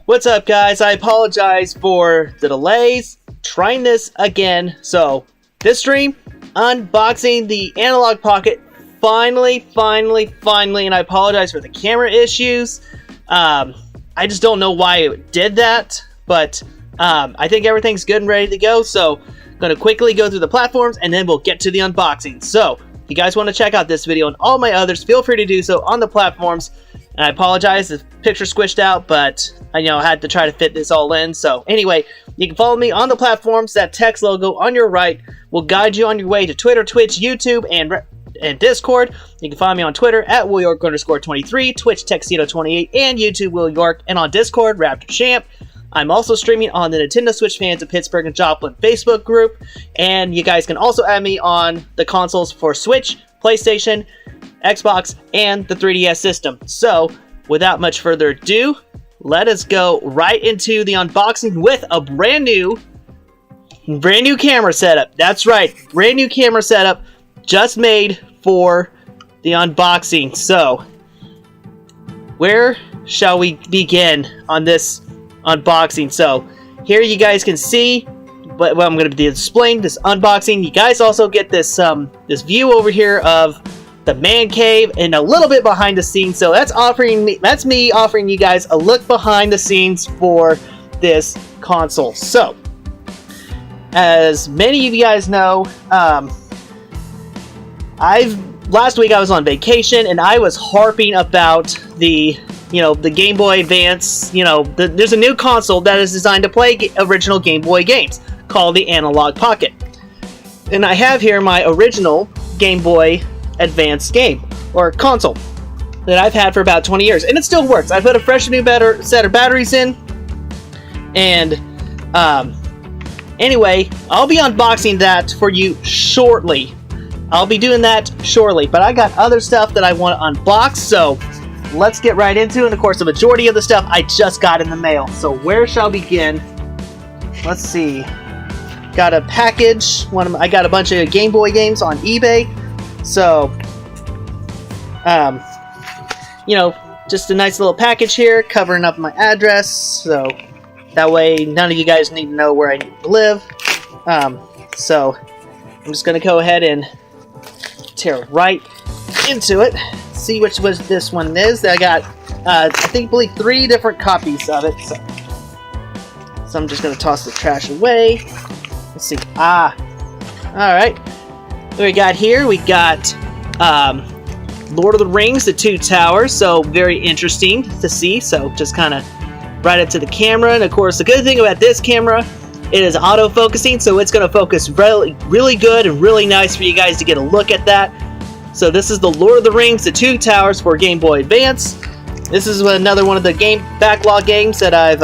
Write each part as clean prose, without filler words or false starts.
What's up, guys? I apologize for the delays. Trying this again. So, this stream, unboxing the Analogue Pocket. Finally, and I apologize for the camera issues. I just don't know why it did that, but I think everything's good and ready to go. So, I'm going to quickly go through the platforms, and then we'll get to the unboxing. So, if you guys want to check out this video and all my others, feel free to do so on the platforms. And I apologize, the picture squished out, but I had to try to fit this all in. So anyway, you can follow me on the platforms. That text logo on your right will guide you on your way to Twitter, Twitch, YouTube, and Discord. You can find me on Twitter at WillYork_23, Twitch Texito28, and YouTube Will York, and on Discord, Raptor Champ. I'm also streaming on the Nintendo Switch Fans of Pittsburgh and Joplin Facebook group, and you guys can also add me on the consoles for Switch, PlayStation, Xbox, and the 3DS system. So, without much further ado, let us go right into the unboxing with a brand new camera setup. That's right, brand new camera setup just made for the unboxing. So, where shall we begin on this unboxing? So, here you guys can see what I'm going to be displaying, this unboxing. You guys also get this this view over here of the man cave and a little bit behind the scenes. So that's me offering you guys a look behind the scenes for this console. So, as many of you guys know, last week I was on vacation and I was harping about the Game Boy Advance. There's a new console that is designed to play original Game Boy games called the Analogue Pocket. And I have here my original Game Boy Advance game or console that I've had for about 20 years, and it still works. I put a fresh new set of batteries in, and anyway, I'll be unboxing that for you shortly. I'll be doing that shortly, but I got other stuff that I want to unbox, so let's get right into it. And of course, the majority of the stuff I just got in the mail. So where shall we begin? Let's see. Got a package. I got a bunch of Game Boy games on eBay. So, just a nice little package here covering up my address. So that way none of you guys need to know where I need to live. So I'm just going to go ahead and tear right into it. See which this one is. I got, I believe 3 different copies of it. So I'm just going to toss the trash away. Let's see. Alright. What we got here? We got Lord of the Rings, The Two Towers. So very interesting to see. So just kind of right up to the camera. And of course, the good thing about this camera, it is auto-focusing. So it's going to focus really good and really nice for you guys to get a look at that. So this is the Lord of the Rings, The Two Towers for Game Boy Advance. This is another one of the backlog games that I've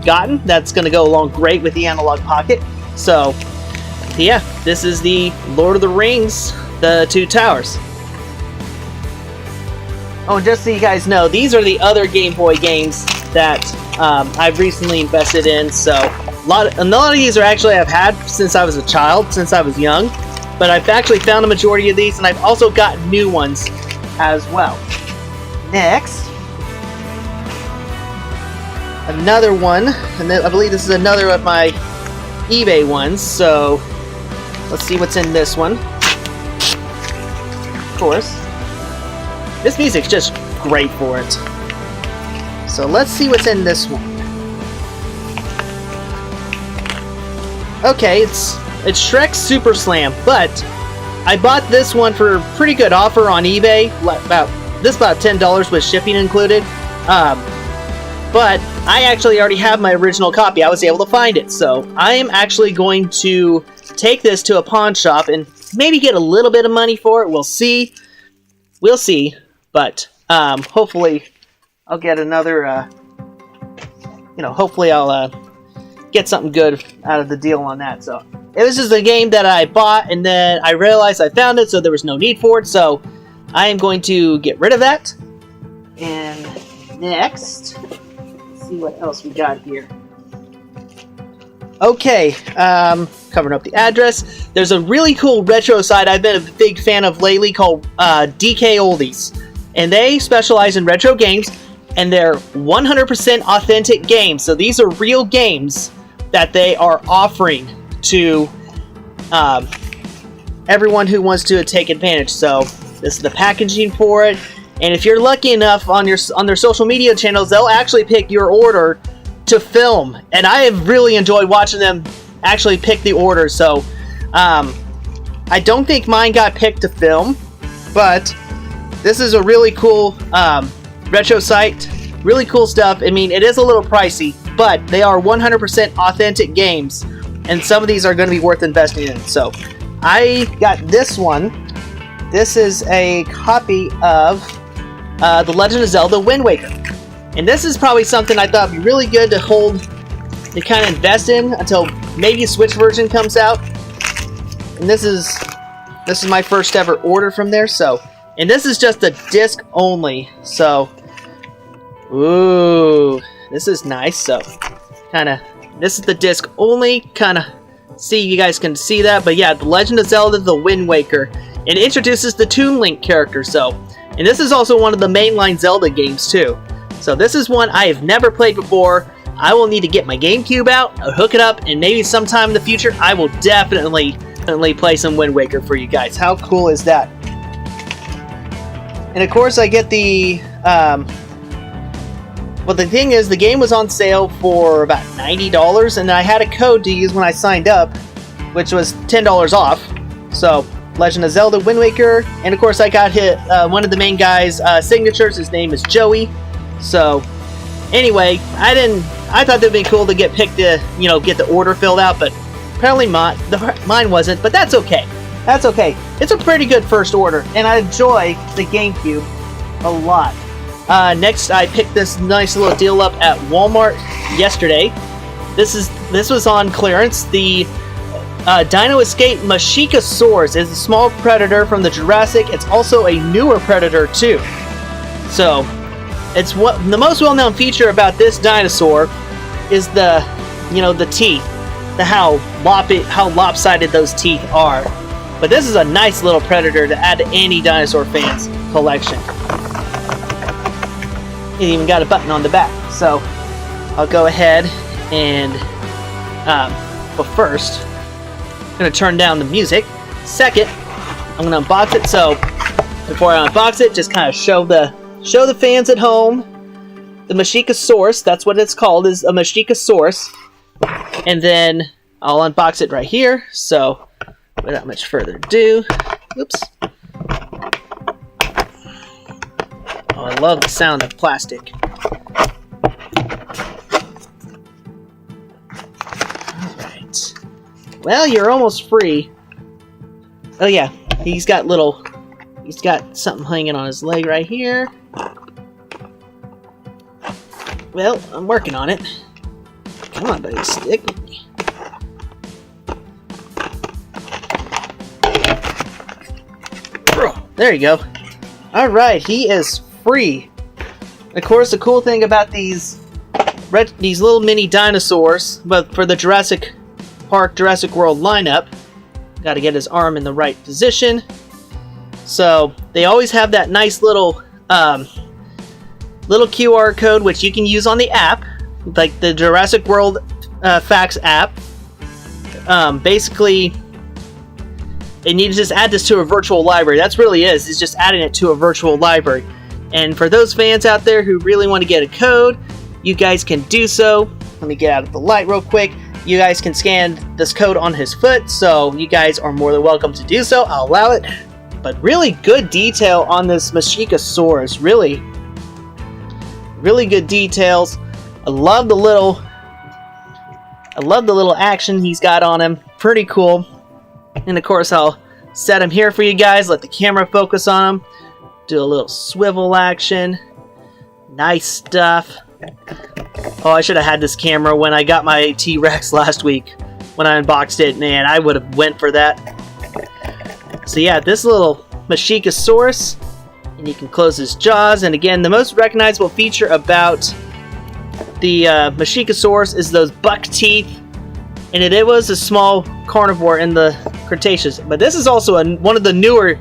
gotten. That's going to go along great with the Analogue Pocket. So, yeah, this is the Lord of the Rings, The Two Towers. Oh, and just so you guys know, these are the other Game Boy games that I've recently invested in. So, a lot of these are actually I've had since I was a child, since I was young. But I've actually found a majority of these, and I've also got new ones as well. Next, another one, and I believe this is another of my eBay ones. So let's see what's in this one. Of course, this music's just great for it. So let's see what's in this one. Okay, it's Shrek Super Slam, but I bought this one for a pretty good offer on eBay. About $10 with shipping included. But I actually already have my original copy. I was able to find it, so I am actually going to take this to a pawn shop and maybe get a little bit of money for it. We'll see. But hopefully I'll get another. Hopefully I'll get something good out of the deal on that. So it was just a game that I bought, and then I realized I found it, so there was no need for it. So I am going to get rid of that. And next, let's see what else we got here. Okay, covering up the address. There's a really cool retro site I've been a big fan of lately called DK Oldies. And they specialize in retro games. and they're 100% authentic games. So these are real games that they are offering to everyone who wants to take advantage. So this is the packaging for it, and if you're lucky enough on their social media channels, they'll actually pick your order to film, and I have really enjoyed watching them actually pick the order. So I don't think mine got picked to film, but this is a really cool retro site. Really cool stuff. I mean, it is a little pricey, but they are 100% authentic games, and some of these are going to be worth investing in. So I got this one. This is a copy of The Legend of Zelda Wind Waker. And this is probably something I thought would be really good to hold, to kind of invest in until maybe a Switch version comes out. And this is my first ever order from there. So, and this is just a disc only. So, ooh, this is nice. So, this is the disc only. See, you guys can see that. But yeah, The Legend of Zelda The Wind Waker. It introduces the Toon Link character. So, and this is also one of the mainline Zelda games too. So this is one I have never played before. I will need to get my GameCube out, hook it up, and maybe sometime in the future I will definitely play some Wind Waker for you guys. How cool is that? And of course I get the well, the thing is, the game was on sale for about $90, and I had a code to use when I signed up, which was $10 off. So Legend of Zelda Wind Waker, and of course I got one of the main guys' signatures. His name is Joey. So anyway, I thought that'd be cool to get picked to, get the order filled out, but apparently mine wasn't, but that's okay. That's okay. It's a pretty good first order, and I enjoy the GameCube a lot. Next, I picked this nice little deal up at Walmart yesterday. This was on clearance. The Dino Escape Mashikasaurus is a small predator from the Jurassic. It's also a newer predator too. So it's the most well-known feature about this dinosaur is the teeth, how lopsided those teeth are. But this is a nice little predator to add to any dinosaur fan's collection. It even got a button on the back. So I'll go ahead and, but first, I'm going to turn down the music. Second, I'm going to unbox it. So before I unbox it, just kind of show the fans at home the Mashikasaurus. That's what it's called, is a Mashikasaurus. And then I'll unbox it right here. So without much further ado, oops. Oh, I love the sound of plastic. Alright. Well, you're almost free. Oh yeah, he's got something hanging on his leg right here. Well, I'm working on it. Come on, buddy, stick with me. There you go. Alright, he is free. Of course, the cool thing about these little mini dinosaurs, but for the Jurassic Park, Jurassic World lineup, got to get his arm in the right position. So they always have that nice little QR code, which you can use on the app, like the Jurassic World Facts app. Basically, and you just add this to a virtual library. That's really is. It's just adding it to a virtual library. And for those fans out there who really want to get a code, you guys can do so. Let me get out of the light real quick. You guys can scan this code on his foot, so you guys are more than welcome to do so. I'll allow it. But really good detail on this Mashikasaurus. Really, really good details. I love the little action he's got on him. Pretty cool. And of course, I'll set him here for you guys. Let the camera focus on him. Do a little swivel action. Nice stuff. Oh, I should have had this camera when I got my T-Rex last week. When I unboxed it, man, I would have went for that. So yeah, this little Mashikasaurus. And you can close his jaws. And again, the most recognizable feature about the Mashikasaurus is those buck teeth. And it was a small carnivore in the Cretaceous. But this is also one of the newer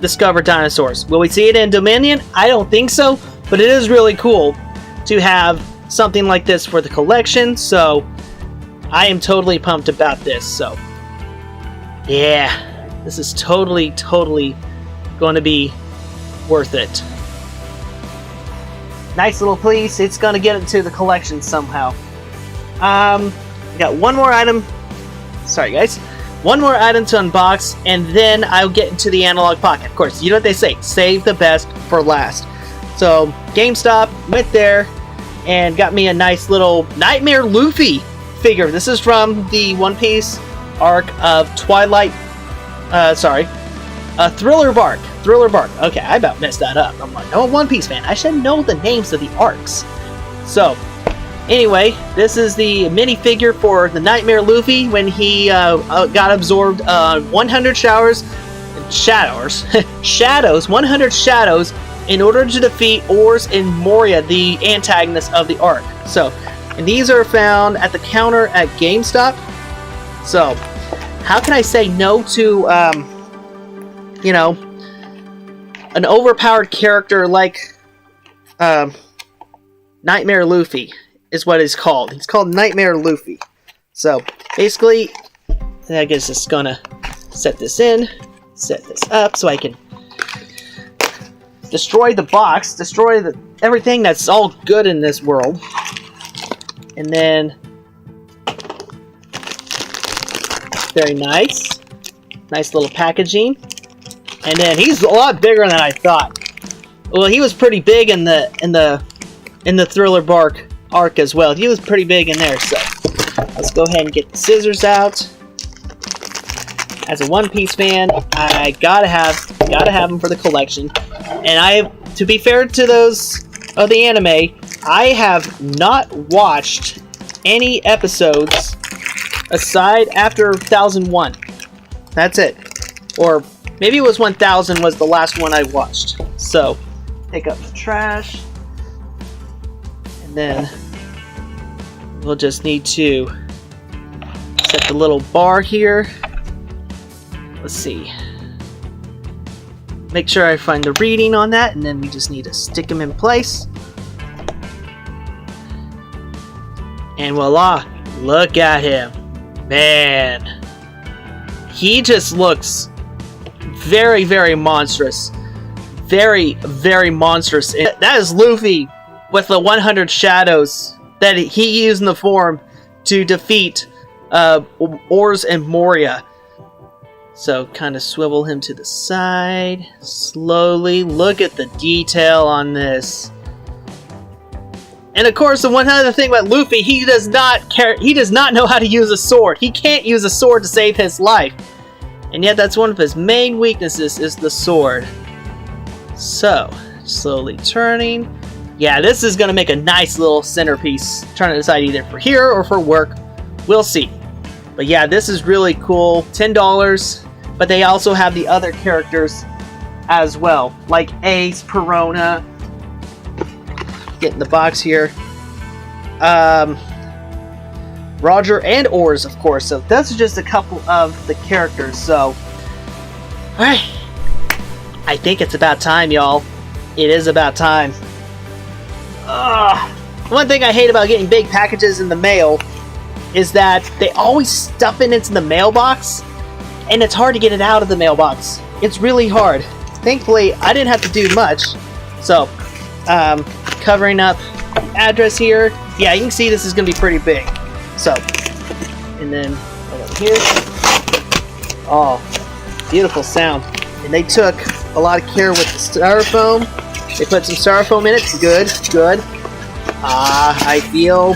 discovered dinosaurs. Will we see it in Dominion? I don't think so, but it is really cool. to have something like this for the collection, so I am totally pumped about this. So yeah, this is totally going to be worth it. Nice little piece. It's going to get into the collection somehow. Got one more item. Sorry guys. One more item to unbox, and then I'll get into the Analogue Pocket. Of course, you know what they say, save the best for last. So, GameStop went there and got me a nice little Nightmare Luffy figure. This is from the One Piece arc of Thriller Bark. Thriller Bark. Okay, I about messed that up. I'm like, I'm a One Piece fan. I should know the names of the arcs. So, anyway, this is the minifigure for the Nightmare Luffy when he got absorbed 100 shadows, 100 shadows in order to defeat Oars and Moria, the antagonists of the arc. So, and these are found at the counter at GameStop. So, how can I say no to, you know, an overpowered character like Nightmare Luffy is what it's called. It's called Nightmare Luffy. So, basically, I guess just gonna set this in, set this up so I can destroy the box, destroy everything that's all good in this world. And then, very nice. Nice little packaging. And then he's a lot bigger than I thought. Well, he was pretty big in the Thriller Bark arc as well. He was pretty big in there, so let's go ahead and get the scissors out. As a One Piece fan, I gotta have them for the collection. And to be fair to those of the anime, I have not watched any episodes aside after 1001. That's it. Or maybe it was 1000 was the last one I watched. So, pick up the trash. And then we'll just need to set the little bar here. Let's see. Make sure I find the reading on that, and then we just need to stick them in place. And voila! Look at him. Man. He just looks very monstrous. Very monstrous. That is Luffy with the 100 shadows that he used in the form to defeat Oars and Moria. So, kind of swivel him to the side. Slowly. Look at the detail on this. And of course, the one other thing about Luffy, he does not care. He does not know how to use a sword. He can't use a sword to save his life. And yet, that's one of his main weaknesses, is the sword. So, slowly turning. Yeah, this is going to make a nice little centerpiece. Trying to decide either for here or for work. We'll see. But yeah, this is really cool. $10. But they also have the other characters as well. Like Ace, Perona. Get in the box here. Roger and Oars, of course. So those are just a couple of the characters. So, alright. I think it's about time, y'all. It is about time. One thing I hate about getting big packages in the mail is that they always stuff it into the mailbox, and it's hard to get it out of the mailbox. It's really hard. Thankfully, I didn't have to do much. So, covering up the address here. Yeah, you can see this is going to be pretty big. So, and then right over here. Oh, beautiful sound. And they took a lot of care with the styrofoam. They put some styrofoam in it. Good. I feel...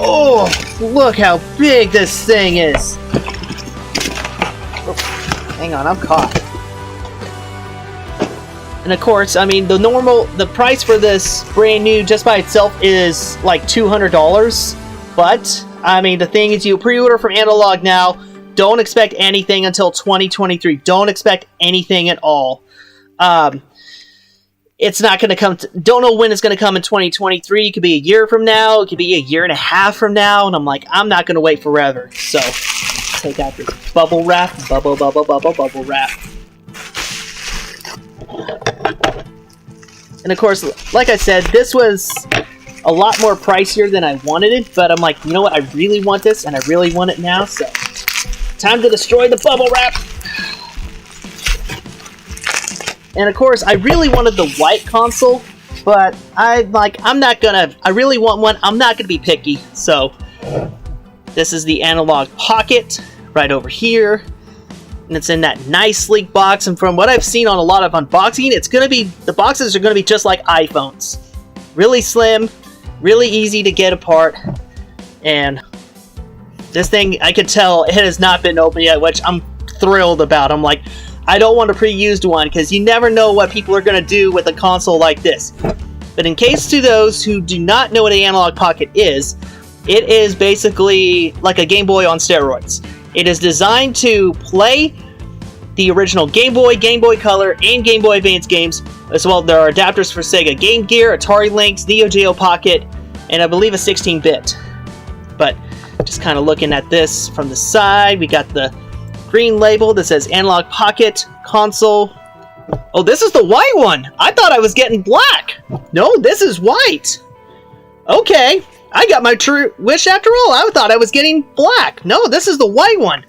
Oh, look how big this thing is. Oh, hang on, I'm caught. And of course, I mean, the price for this brand new just by itself is like $200. But, I mean, the thing is, you pre-order from Analogue now. Don't expect anything until 2023. Don't expect anything at all. It's not going to come... Don't know when it's going to come in 2023. It could be a year from now. It could be a year and a half from now. And I'm like, I'm not going to wait forever. So, take out this bubble wrap. Bubble wrap. And of course, like I said, this was a lot more pricier than I wanted it, but I'm like, you know what, I really want this, and I really want it now, so time to destroy the bubble wrap. And of course, I really wanted the white console, but I really want one. I'm not gonna be picky, so this is the Analogue Pocket right over here, and it's in that nice sleek box. And from what I've seen on a lot of unboxing, the boxes are gonna be just like iPhones, really slim, really easy to get apart. And this thing, I could tell it has not been opened yet, which I'm thrilled about. I'm like, I don't want a pre-used one, because you never know what people are going to do with a console like this. But in case to those who do not know what an Analogue Pocket is, it is basically like a Game Boy on steroids. It is designed to play the original Game Boy, Game Boy Color, and Game Boy Advance games. As well, there are adapters for Sega Game Gear, Atari Lynx, Neo Geo Pocket, and I believe a 16-bit. But just kind of looking at this from the side, we got the green label that says Analogue Pocket Console. Oh, this is the white one! I thought I was getting black! No, this is white! Okay, I got my true wish after all. I thought I was getting black. No, this is the white one.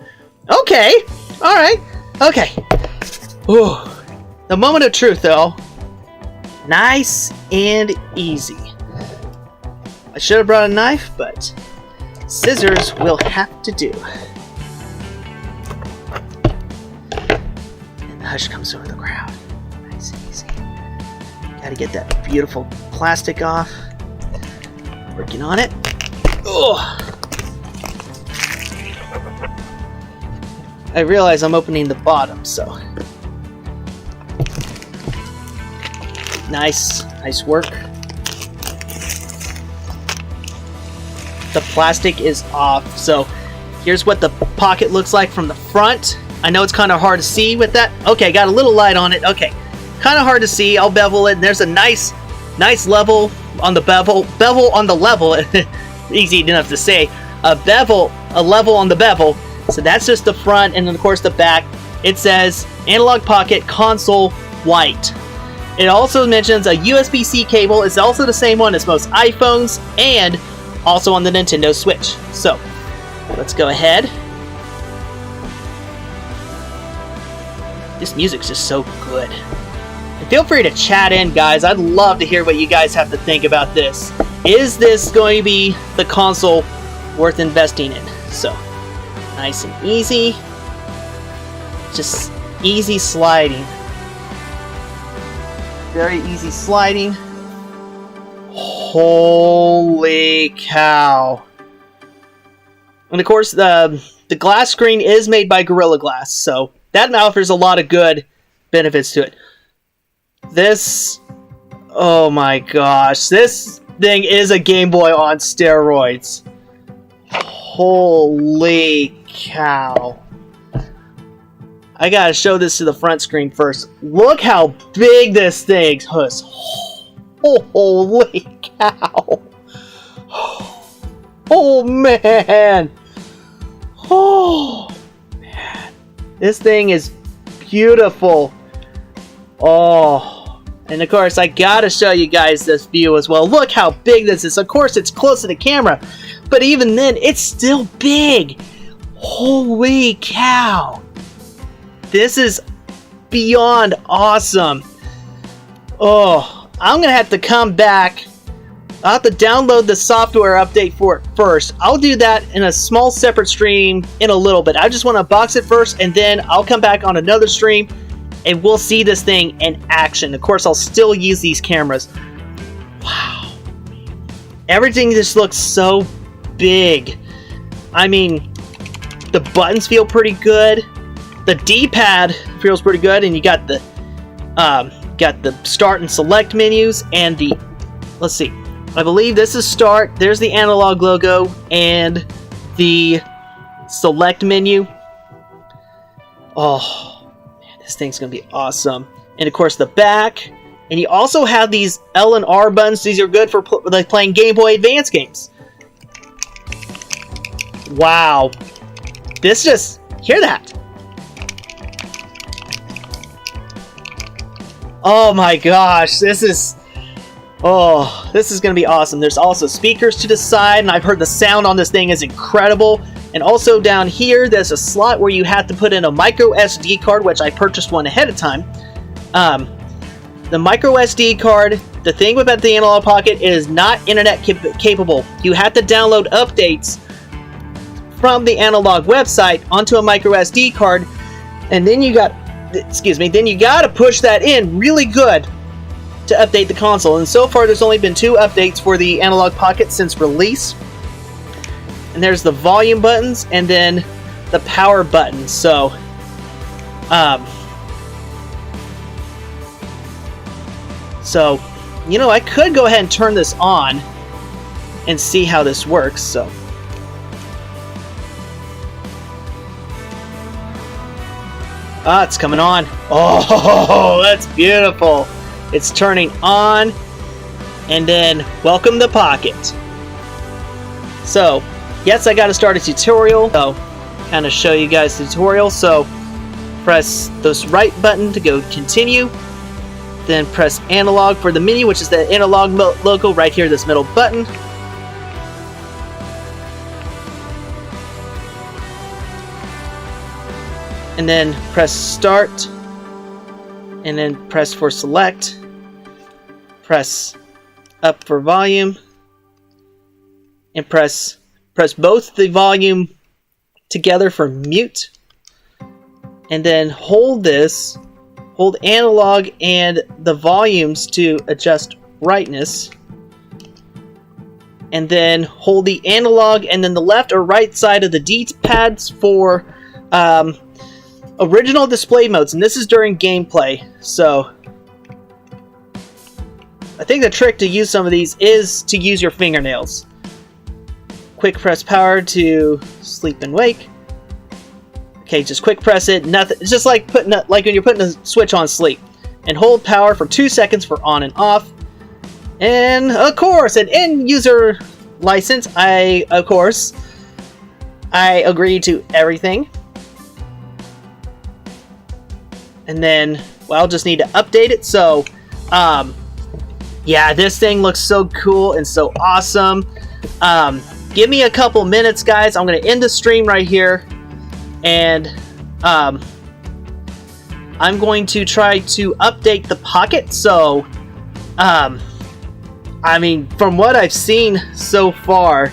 Okay, alright, okay. Ooh, the moment of truth, though. Nice and easy. I should have brought a knife, but scissors will have to do. Hush comes over the crowd. Nice and easy. Gotta get that beautiful plastic off. Working on it. Ugh. I realize I'm opening the bottom, so. Nice work. The plastic is off, so here's what the pocket looks like from the front. I know it's kind of hard to see with that. Okay, got a little light on it. Okay, kind of hard to see. I'll bevel it. And there's a nice level on the bevel. Bevel on the level. Easy enough to say. A level on the bevel. So that's just the front, and then of course the back. It says Analogue Pocket Console White. It also mentions a USB-C cable. It's also the same one as most iPhones, and also on the Nintendo Switch. So let's go ahead. This music's just so good. And feel free to chat in, guys. I'd love to hear what you guys have to think about this. Is this going to be the console worth investing in? So, nice and easy. Just easy sliding. Very easy sliding. Holy cow. And of course, the glass screen is made by Gorilla Glass, so that offers a lot of good benefits to it. This, oh my gosh, this thing is a Game Boy on steroids. Holy cow. I gotta show this to the front screen first. Look how big this thing is. Holy cow. Oh man. Oh man. This thing is beautiful. Oh. And of course, I gotta show you guys this view as well. Look how big this is. Of course, it's close to the camera, but even then, it's still big. Holy cow. This is beyond awesome. Oh, I'm gonna have to come back. I'll have to download the software update for it first. I'll do that in a small separate stream in a little bit. I just want to box it first, and then I'll come back on another stream and we'll see this thing in action. Of course, I'll still use these cameras. Wow. Everything just looks so big. I mean, the buttons feel pretty good. The D-pad feels pretty good, and you got the start and select menus, and the, let's see, I believe this is start. There's the Analogue logo and the select menu. Oh, man, this thing's gonna be awesome. And of course the back, and you also have these L and R buttons. These are good for like playing Game Boy Advance games. Wow, this just, hear that? Oh my gosh, this is Oh, this is going to be awesome. There's also speakers to the side, and I've heard the sound on this thing is incredible. And also down here, there's a slot where you have to put in a micro SD card, which I purchased one ahead of time. The micro SD card, the thing about the Analogue Pocket, is not internet capable. You have to download updates from the Analogue website onto a micro SD card, and then you got to push that in really good to update the console. And so far there's only been 2 updates for the Analogue Pocket since release. And there's the volume buttons and then the power button. So you know, I could go ahead and turn this on and see how this works. So it's coming on. Oh, that's beautiful. It's turning on, and then welcome the Pocket. So, yes, I got to start a tutorial. So, kind of show you guys the tutorial. So, press this right button to go continue. Then press Analog for the menu, which is the Analogue logo right here, this middle button. And then press Start. And then press for Select. Press up for volume, and press both the volume together for mute, and then hold Analog and the volumes to adjust brightness, and then hold the Analog and then the left or right side of the D-pads for original display modes, and this is during gameplay. So I think the trick to use some of these is to use your fingernails. Quick press power to sleep and wake. Okay, just quick press it. Nothing. It's just like when you're putting a switch on sleep. And hold power for 2 seconds for on and off. And of course, an end user license. I agree to everything. And then, well, I'll just need to update it. So, yeah, this thing looks so cool and so awesome. Give me a couple minutes, guys. I'm going to end the stream right here. And I'm going to try to update the Pocket. So, I mean, from what I've seen so far,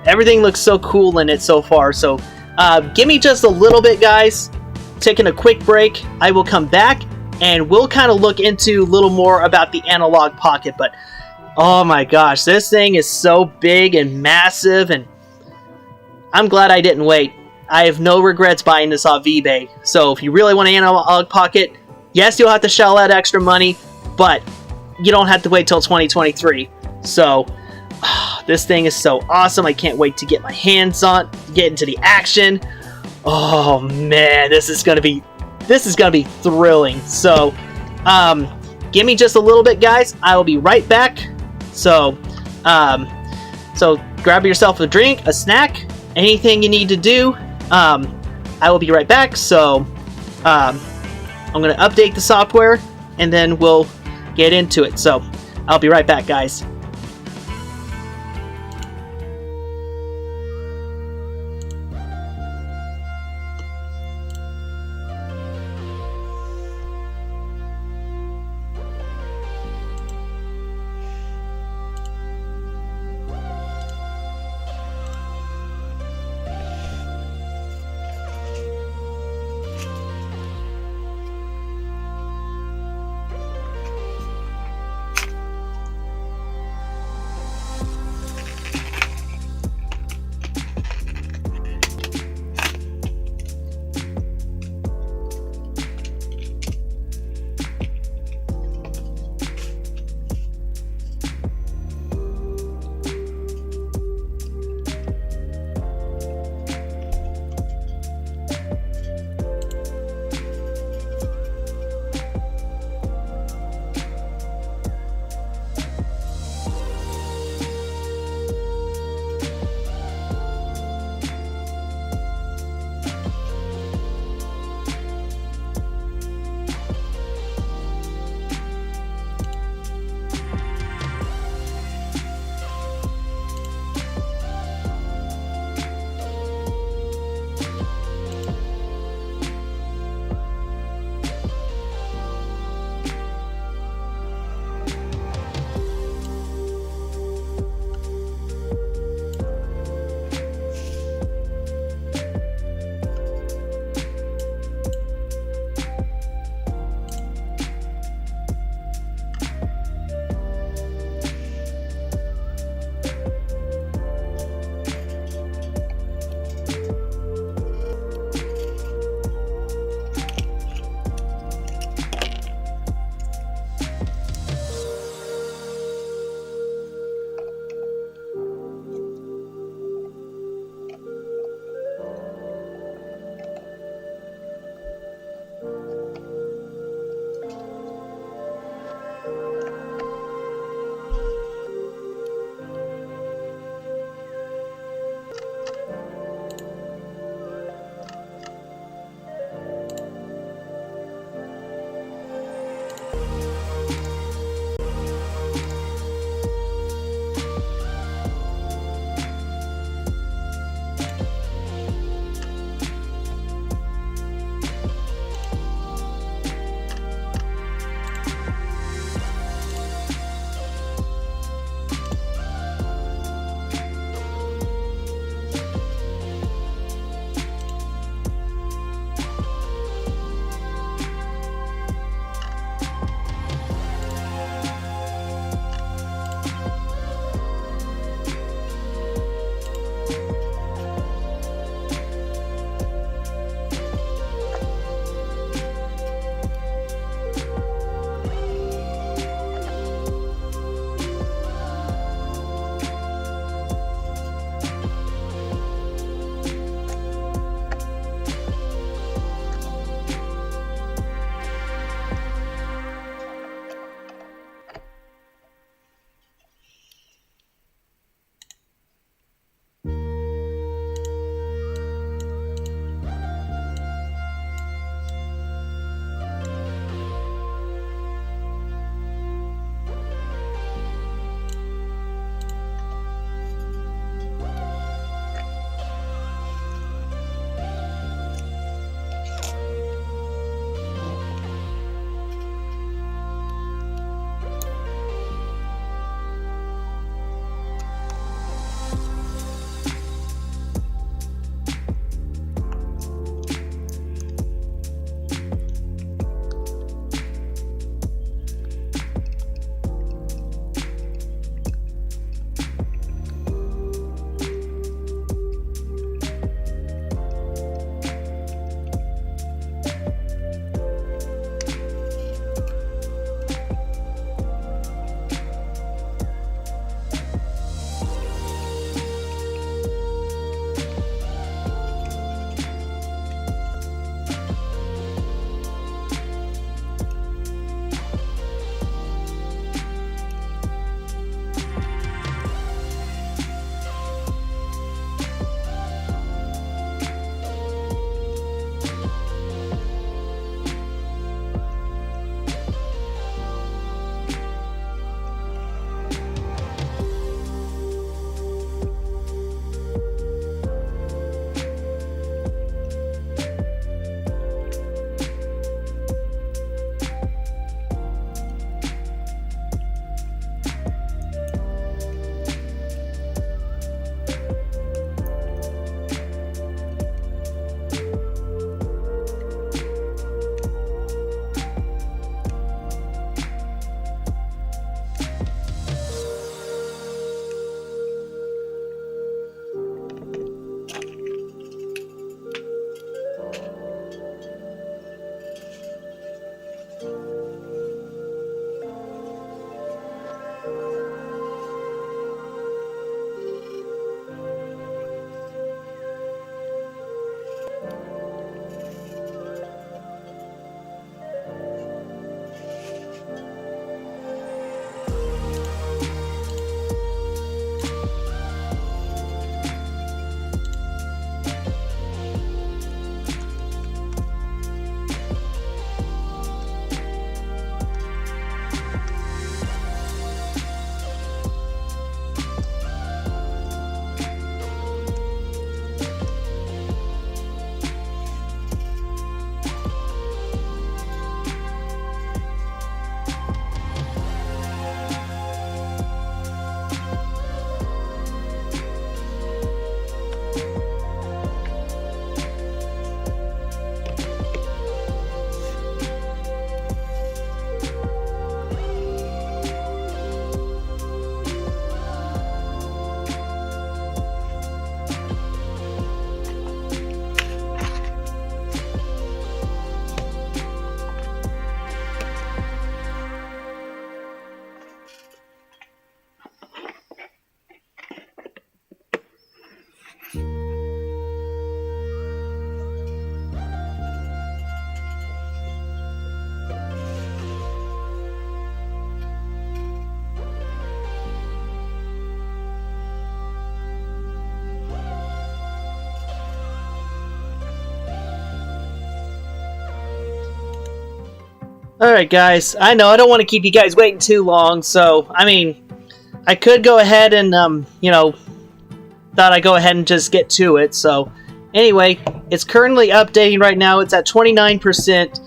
everything looks so cool in it so far. So, give me just a little bit, guys. Taking a quick break. I will come back and we'll kind of look into a little more about the Analogue Pocket. But oh my gosh, this thing is so big and massive, and I'm glad I didn't wait. I have no regrets buying this off eBay. So if you really want an Analogue Pocket, yes, you'll have to shell out extra money, but you don't have to wait till 2023. So this thing is so awesome. I can't wait to get my hands on, get into the action. Oh man, this is gonna be thrilling. So give me just a little bit, guys. I will be right back. So grab yourself a drink, a snack, anything you need to do. I will be right back. So I'm gonna update the software and then we'll get into it. So I'll be right back, guys. Alright guys, I know I don't want to keep you guys waiting too long, so, I mean, I could go ahead and, you know, thought I'd go ahead and just get to it, so, anyway, it's currently updating right now, it's at 29%,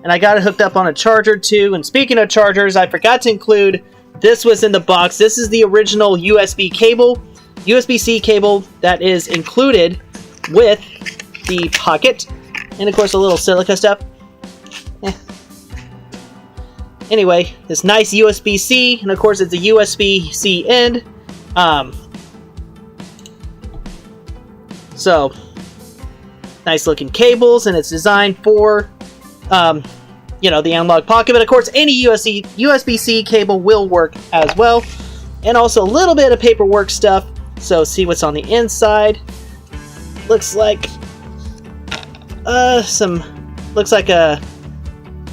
and I got it hooked up on a charger too, and speaking of chargers, I forgot to include, this was in the box, this is the original USB cable, USB-C cable that is included with the Pocket, and of course a little silica stuff. Anyway, this nice USB-C, and of course it's a USB-C end. So, nice looking cables, and it's designed for, you know, the Analogue Pocket. But of course, any USB-C cable will work as well. And also a little bit of paperwork stuff. So, see what's on the inside. Looks like looks like a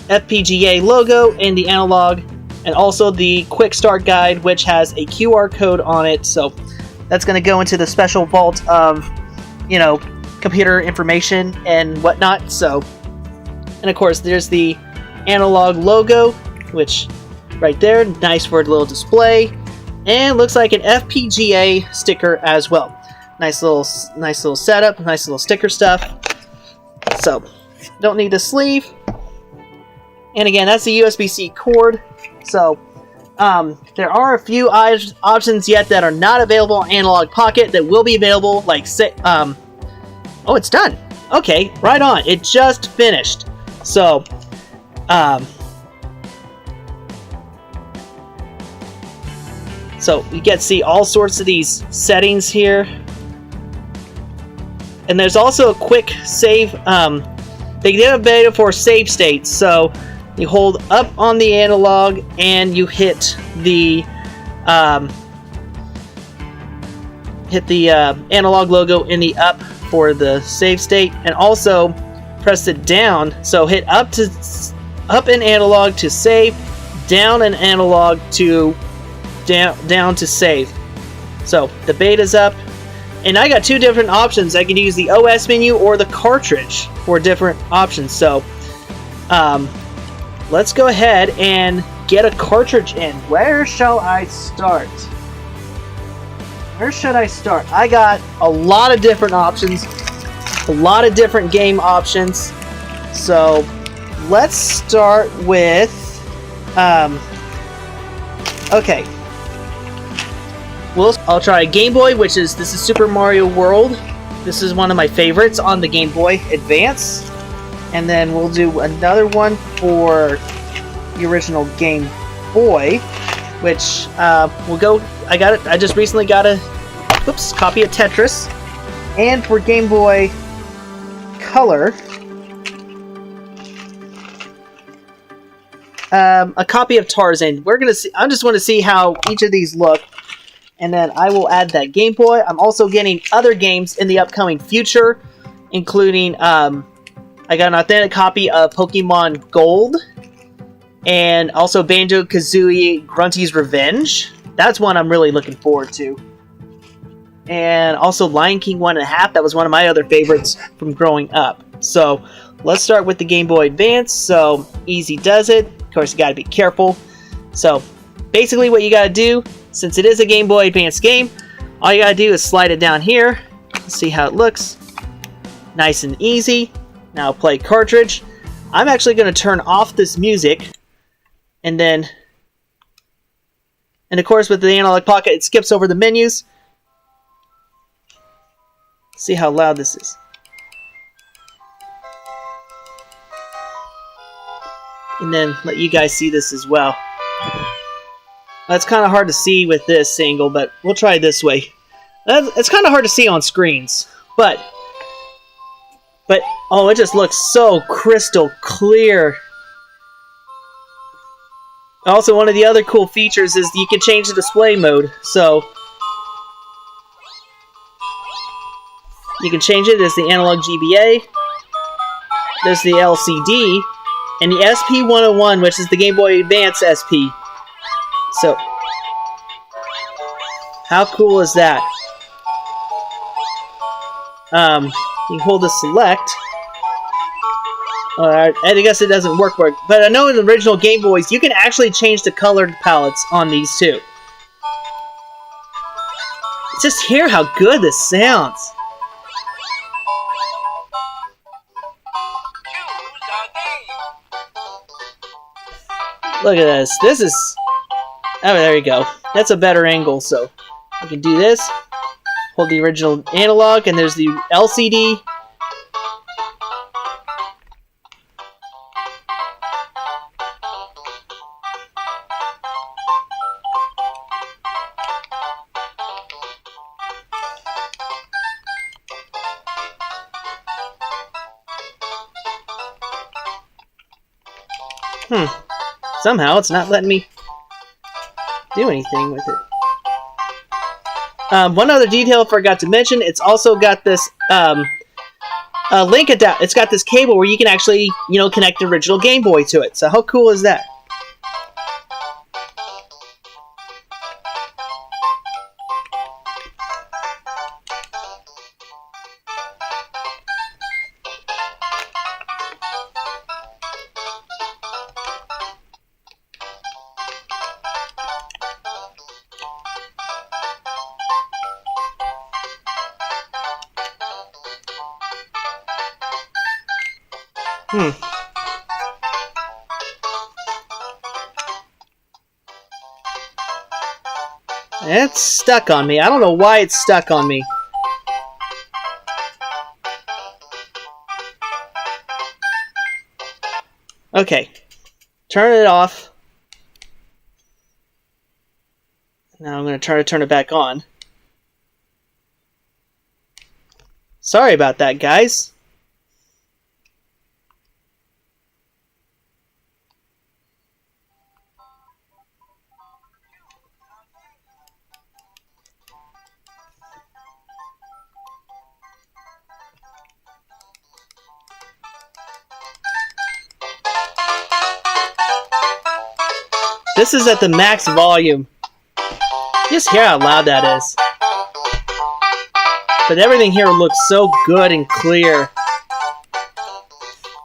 FPGA logo and the Analogue, and also the quick start guide, which has a QR code on it. So that's going to go into the special vault of, you know, computer information and whatnot. So, and of course there's the Analogue logo, which right there, nice for a little display, and looks like an FPGA sticker as well. Nice little setup, nice little sticker stuff. So don't need the sleeve. And again, that's the USB-C cord. So, there are a few options yet that are not available on Analogue Pocket that will be available, like, say, oh, it's done. Okay, right on. It just finished. So, you get to see all sorts of these settings here. And there's also a quick save, they did a beta for save states, so you hold up on the Analogue and you hit the Analogue logo in the up for the save state, and also press it down. So hit up in Analogue to save, down in Analogue to down to save. So the beta's up, and I got two different options. I can use the OS menu or the cartridge for different options. So let's go ahead and get a cartridge in. Where shall I start? Where should I start? I got a lot of different options, a lot of different game options. So let's start with, okay. I'll try Game Boy, this is Super Mario World. This is one of my favorites on the Game Boy Advance. And then we'll do another one for the original Game Boy, which will go. I just recently got a copy of Tetris, and for Game Boy Color, a copy of Tarzan. We're gonna see. I just want to see how each of these look, and then I will add that Game Boy. I'm also getting other games in the upcoming future, including I got an authentic copy of Pokemon Gold, and also Banjo-Kazooie Grunty's Revenge. That's one I'm really looking forward to. And also Lion King 1.5. That was one of my other favorites from growing up. So let's start with the Game Boy Advance. So easy does it. Of course, you got to be careful. So basically what you got to do, since it is a Game Boy Advance game, all you got to do is slide it down here. Let's see how it looks. Nice and easy. Now play cartridge. I'm actually going to turn off this music, and then, and of course with the Analogue Pocket it skips over the menus. See how loud this is. And then let you guys see this as well. That's kind of hard to see with this angle, but we'll try it this way. It's kind of hard to see on screens, but oh, it just looks so crystal clear. Also, one of the other cool features is you can change the display mode. So you can change it. There's the Analog GBA, there's the LCD, and the SP101, which is the Game Boy Advance SP. So how cool is that? You can hold the select, I guess it doesn't work for it. But I know in the original Game Boys, you can actually change the colored palettes on these too. Just hear how good this sounds. Look at this. This is... Oh, there you go. That's a better angle, so... I can do this. Hold the original analog, and there's the LCD. Somehow it's not letting me do anything with it. One other detail I forgot to mention, it's also got this link adapter. It's got this cable where you can actually, connect the original Game Boy to it. So how cool is that? It's stuck on me. I don't know why it's stuck on me. Okay. Turn it off. Now I'm going to try to turn it back on. Sorry about that, guys. This is at the max volume. Just hear how loud that is. But everything here looks so good and clear. Here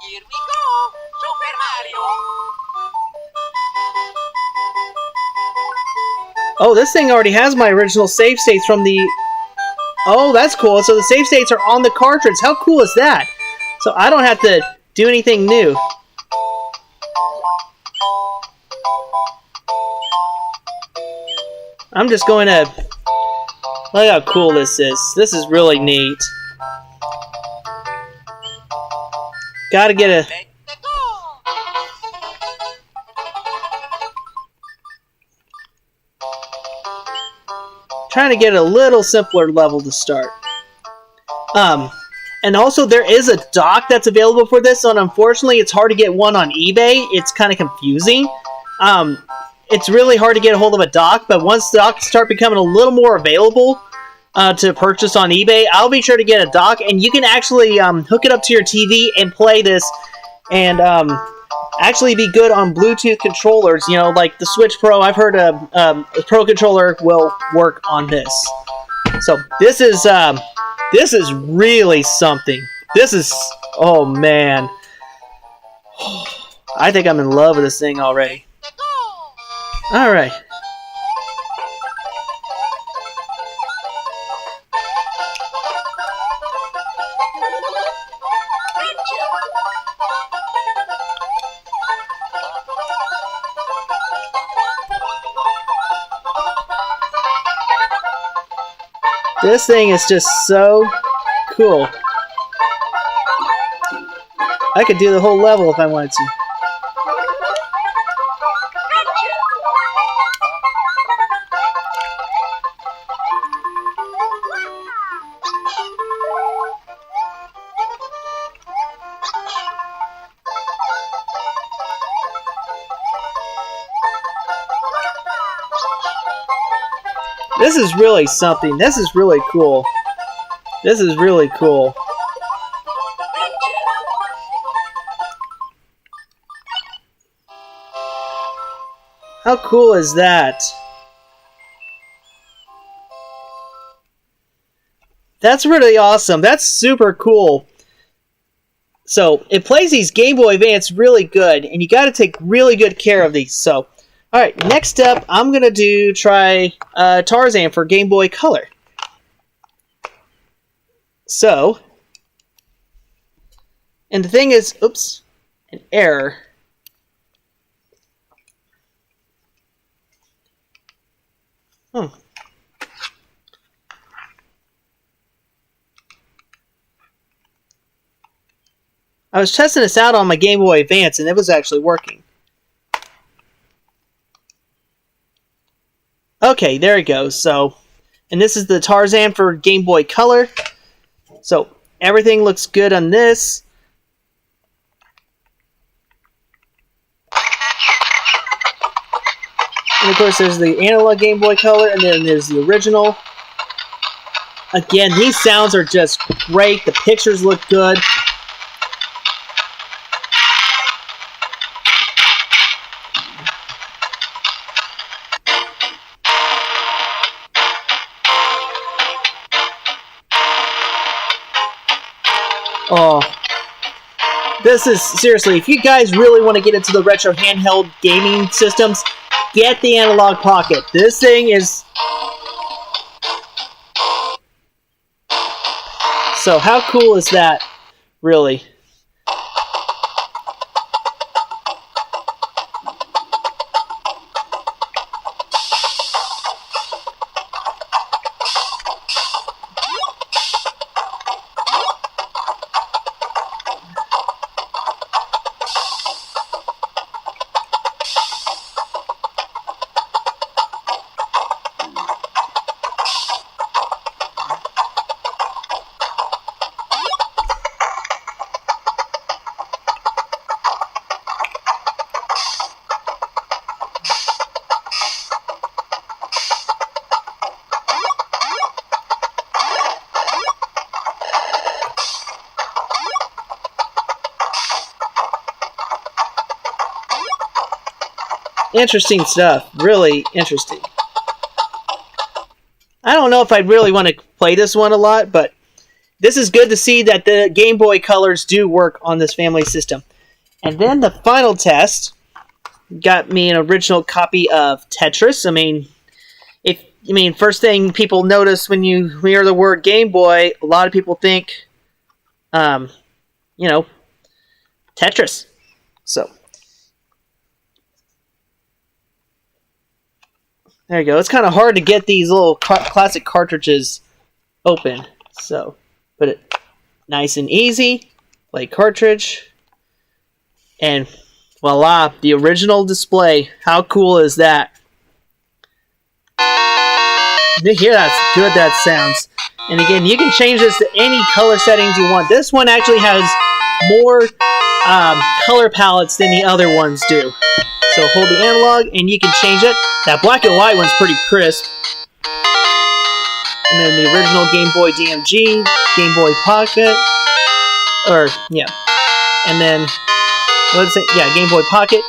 we go, Super Mario. Oh, this thing already has my original save states from the... Oh, that's cool. So the save states are on the cartridge. How cool is that? So I don't have to do anything new. I'm just going to... Look how cool this is. This is really neat. Gotta get a... Trying to get a little simpler level to start. And also there is a dock that's available for this, and unfortunately it's hard to get one on eBay. It's kind of confusing. It's really hard to get a hold of a dock, but once the docks start becoming a little more available to purchase on eBay, I'll be sure to get a dock, and you can actually hook it up to your TV and play this, and actually be good on Bluetooth controllers. You know, like the Switch Pro. I've heard a Pro controller will work on this. So this is really something. This is, oh man, I think I'm in love with this thing already. All right. This thing is just so cool. I could do the whole level if I wanted to. This is really something. This is really cool. This is really cool. How cool is that? That's really awesome. That's super cool. So it plays these Game Boy Advance really good, and you got to take really good care of these. So, all right, next up, I'm gonna try Tarzan for Game Boy Color. So, and the thing is, oops, an error. I was testing this out on my Game Boy Advance, and it was actually working. Okay, there it goes. So, and this is the Tarzan for Game Boy Color. So, everything looks good on this. And of course, there's the Analog Game Boy Color, and then there's the original. Again, these sounds are just great. The pictures look good. Oh, this is, seriously, if you guys really want to get into the retro handheld gaming systems, get the Analog Pocket. This thing is... So how cool is that, really? Interesting stuff. Really interesting. I don't know if I'd really want to play this one a lot, but this is good to see that the Game Boy colors do work on this family system. And then the final test got me an original copy of Tetris. First thing people notice when you hear the word Game Boy, a lot of people think, Tetris. So, there you go. It's kind of hard to get these little classic cartridges open. So, put it nice and easy. Play cartridge. And voila, the original display. How cool is that? You hear how good that sounds. And again, you can change this to any color settings you want. This one actually has more color palettes than the other ones do. So hold the analog and you can change it. That black and white one's pretty crisp. And then the original Game Boy DMG, Game Boy Pocket, and then Game Boy Pocket.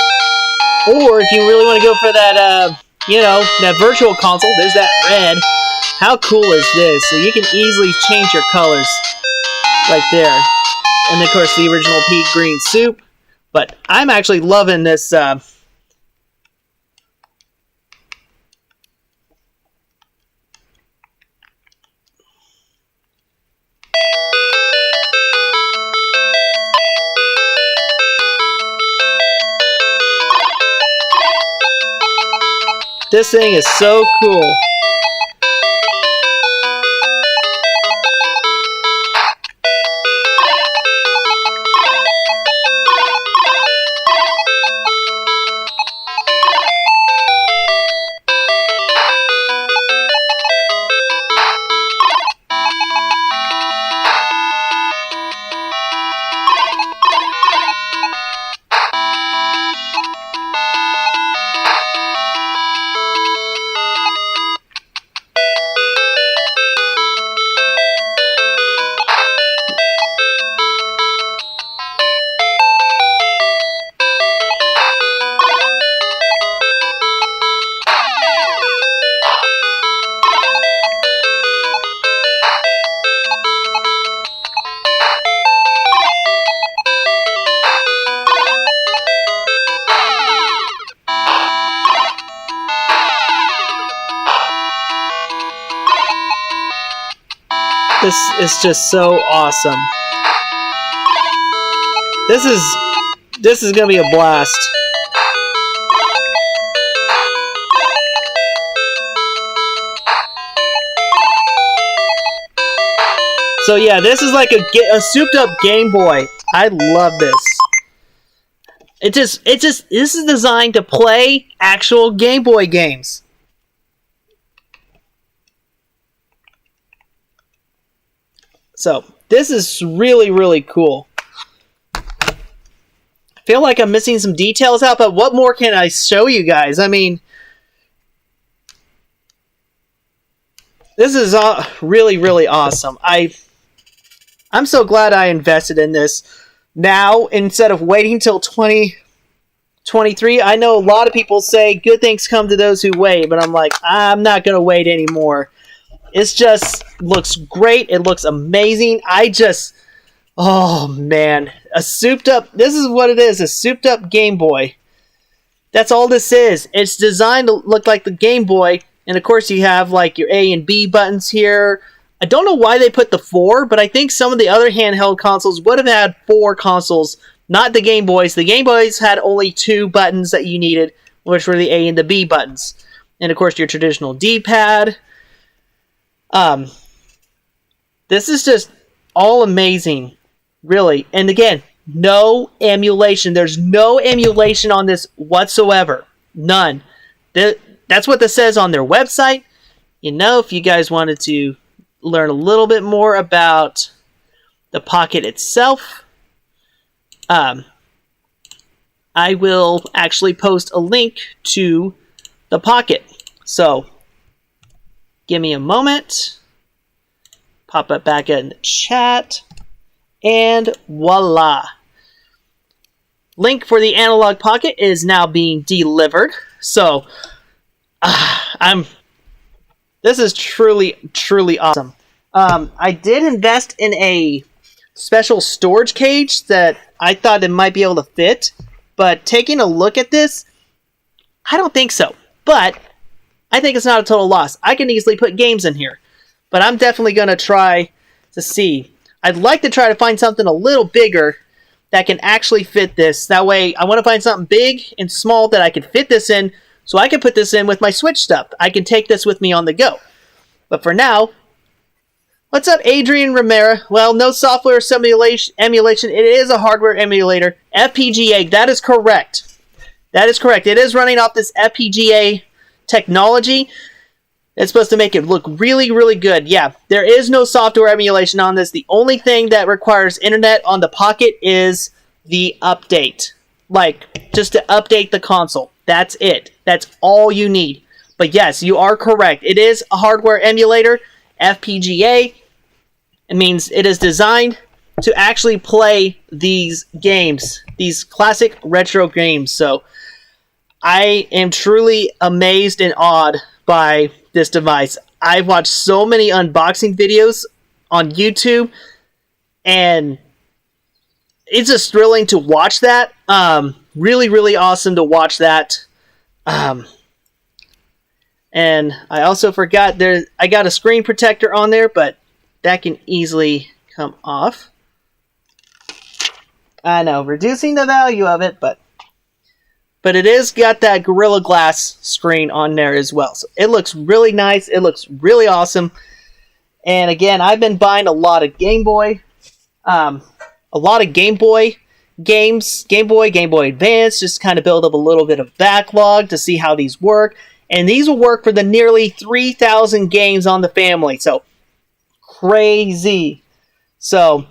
Or if you really want to go for that, that virtual console, there's that red. How cool is this? So you can easily change your colors right there. And of course the original pea green soup. But I'm actually loving this. This thing is so cool. This is just so awesome. This is gonna be a blast. So yeah, this is like a souped up Game Boy. I love this. This is designed to play actual Game Boy games. So this is really, really cool. I feel like I'm missing some details out, but what more can I show you guys? I mean, this is really, really awesome. I'm so glad I invested in this now instead of waiting till 2023. I know a lot of people say good things come to those who wait, but I'm like, I'm not going to wait anymore. It just looks great. It looks amazing. Oh man, this is what it is, a souped up Game Boy. That's all this is. It's designed to look like the Game Boy, and of course you have like your A and B buttons here. I don't know why they put the 4, but I think some of the other handheld consoles would have had 4 consoles, not the Game Boys. The Game Boys had only 2 buttons that you needed, which were the A and the B buttons. And of course your traditional D-pad. This is just all amazing. Really. And again, no emulation. There's no emulation on this whatsoever. None. That's what this says on their website. You know, if you guys wanted to learn a little bit more about the Pocket itself, I will actually post a link to the Pocket. So, give me a moment. Pop it back in the chat. And voila. Link for the Analogue Pocket is now being delivered. So, this is truly, truly awesome. I did invest in a special storage cage that I thought it might be able to fit. But taking a look at this, I don't think so. But I think it's not a total loss. I can easily put games in here. But I'm definitely going to try to see. I'd like to try to find something a little bigger that can actually fit this. That way, I want to find something big and small that I can fit this in, so I can put this in with my Switch stuff. I can take this with me on the go. But for now, what's up, Adrian Romero? Well, no software emulation. It is a hardware emulator. FPGA, that is correct. That is correct. It is running off this FPGA technology. It's supposed to make it look really, really good. Yeah, there is no software emulation on this. The only thing that requires internet on the Pocket is the update. Like, just to update the console. That's it. That's all you need. But yes, you are correct. It is a hardware emulator, FPGA. It means it is designed to actually play these games, these classic retro games. So, I am truly amazed and awed by this device. I've watched so many unboxing videos on YouTube, and it's just thrilling to watch that. Really, really awesome to watch that. And I also forgot I got a screen protector on there, but that can easily come off. I know, reducing the value of it, but it is got that Gorilla Glass screen on there as well. So it looks really nice. It looks really awesome. And again, I've been buying a lot of Game Boy. A lot of Game Boy games. Game Boy Advance. Just kind of build up a little bit of backlog to see how these work. And these will work for the nearly 3,000 games on the family. So, crazy. So,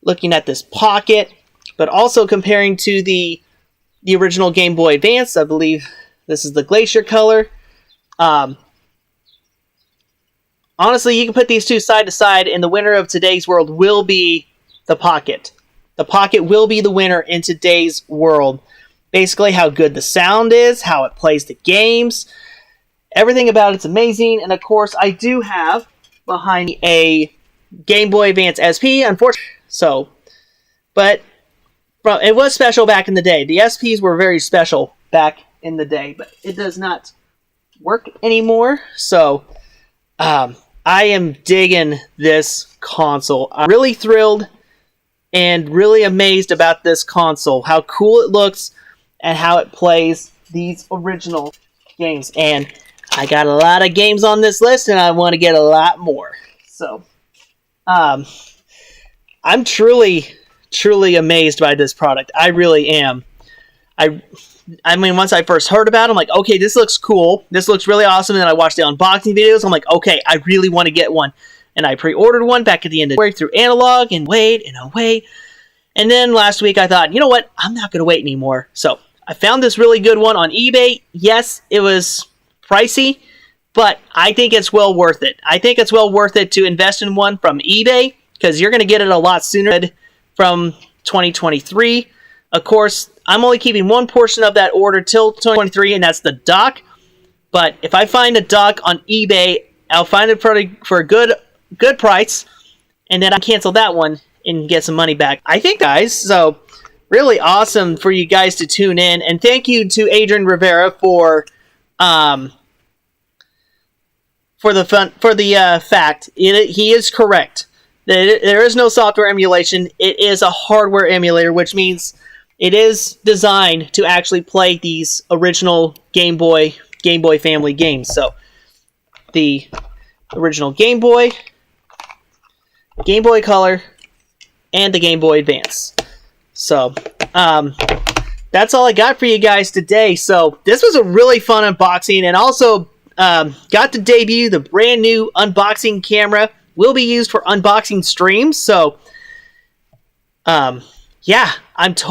looking at this Pocket. But also comparing to the original Game Boy Advance. I believe this is the Glacier color. Honestly, you can put these two side to side, and the winner of today's world will be the Pocket. The Pocket will be the winner in today's world. Basically, how good the sound is, how it plays the games. Everything about it's amazing. And of course, I do have behind me a Game Boy Advance SP, unfortunately. So, but it was special back in the day. The SPs were very special back in the day, but it does not work anymore. So, I am digging this console. I'm really thrilled and really amazed about this console. How cool it looks and how it plays these original games. And I got a lot of games on this list and I want to get a lot more. So, I'm truly amazed by this product. I really am. I mean, once I first heard about it, I'm like, okay, this looks cool. This looks really awesome. And then I watched the unboxing videos. I'm like, okay, I really want to get one. And I pre-ordered one back at the end of February through Analogue and wait. And then last week I thought, you know what? I'm not going to wait anymore. So I found this really good one on eBay. Yes, it was pricey, but I think it's well worth it. I think it's well worth it to invest in one from eBay because you're going to get it a lot sooner from 2023. Of course, I'm only keeping one portion of that order till 2023, and that's the dock. But if I find a dock on eBay, I'll find it for a good price, and then I cancel that one and get some money back. I think, guys, so really awesome for you guys to tune in, and thank you to Adrian Rivera for the fact he is correct. There is no software emulation. It is a hardware emulator, which means it is designed to actually play these original Game Boy family games. So, the original Game Boy Color, and the Game Boy Advance. So, that's all I got for you guys today. So, this was a really fun unboxing, and also got to debut the brand new unboxing camera. Will be used for unboxing streams. So, yeah, I'm